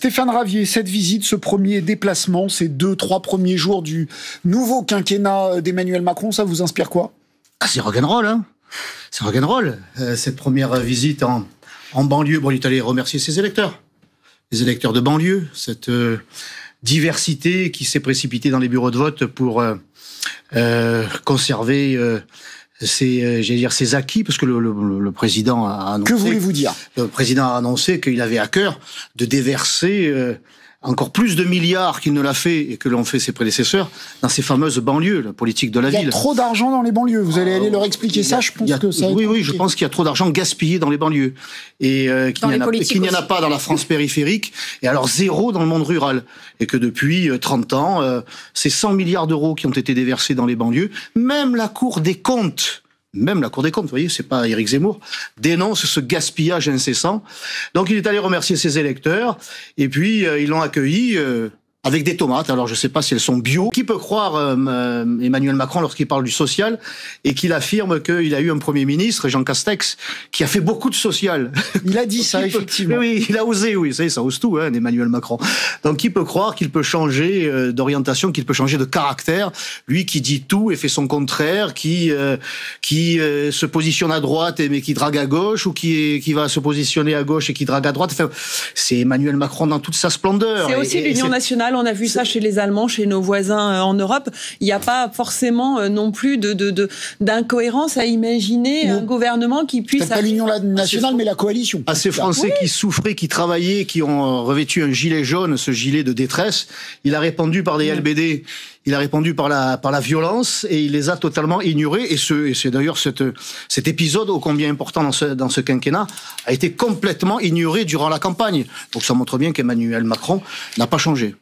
Stéphane Ravier, cette visite, ce premier déplacement, ces 2-3 premiers jours du nouveau quinquennat d'Emmanuel Macron, ça vous inspire quoi? C'est rock'n'roll, hein. C'est rock'n'roll. Cette première visite en banlieue, bon, il est allé remercier ses électeurs. Les électeurs de banlieue, cette diversité qui s'est précipitée dans les bureaux de vote pour conserver ses acquis, parce que le président a annoncé... Que voulez-vous dire? Le président a annoncé qu'il avait à cœur de déverser encore plus de milliards qu'il ne l'a fait et que l'ont fait ses prédécesseurs dans ces fameuses banlieues, la politique de la ville. Il y a trop d'argent dans les banlieues. Vous allez aller leur expliquer ça, je pense que ça... Oui, je pense qu'il y a trop d'argent gaspillé dans les banlieues. Et qu'il n'y en a pas dans la France périphérique, et alors zéro dans le monde rural. Et que depuis 30 ans, c'est 100 milliards d'euros qui ont été déversés dans les banlieues. Même la Cour des comptes, vous voyez, c'est pas Éric Zemmour, dénonce ce gaspillage incessant. Donc il est allé remercier ses électeurs, et puis ils l'ont accueilli avec des tomates. Alors je sais pas si elles sont bio. Qui peut croire Emmanuel Macron lorsqu'il parle du social et qu'il affirme qu'il a eu un Premier ministre, Jean Castex, qui a fait beaucoup de social. Il a dit ça, effectivement. Oui, il a osé, oui, ça ose tout, hein, Emmanuel Macron. Donc qui peut croire qu'il peut changer d'orientation, qu'il peut changer de caractère, lui qui dit tout et fait son contraire, qui se positionne à droite mais qui drague à gauche, ou qui va se positionner à gauche et qui drague à droite. Enfin, c'est Emmanuel Macron dans toute sa splendeur. C'est aussi l'Union nationale. On a vu ça chez les Allemands, chez nos voisins en Europe. Il n'y a pas forcément non plus d'incohérence à imaginer un gouvernement qui puisse... Peut-être pas l'Union nationale, mais la coalition. À ces Français qui souffraient, qui travaillaient, qui ont revêtu un gilet jaune, ce gilet de détresse, il a répondu par des LBD, il a répondu par la violence, et il les a totalement ignorés. Et c'est d'ailleurs cet épisode ô combien important dans ce quinquennat a été complètement ignoré durant la campagne. Donc ça montre bien qu'Emmanuel Macron n'a pas changé.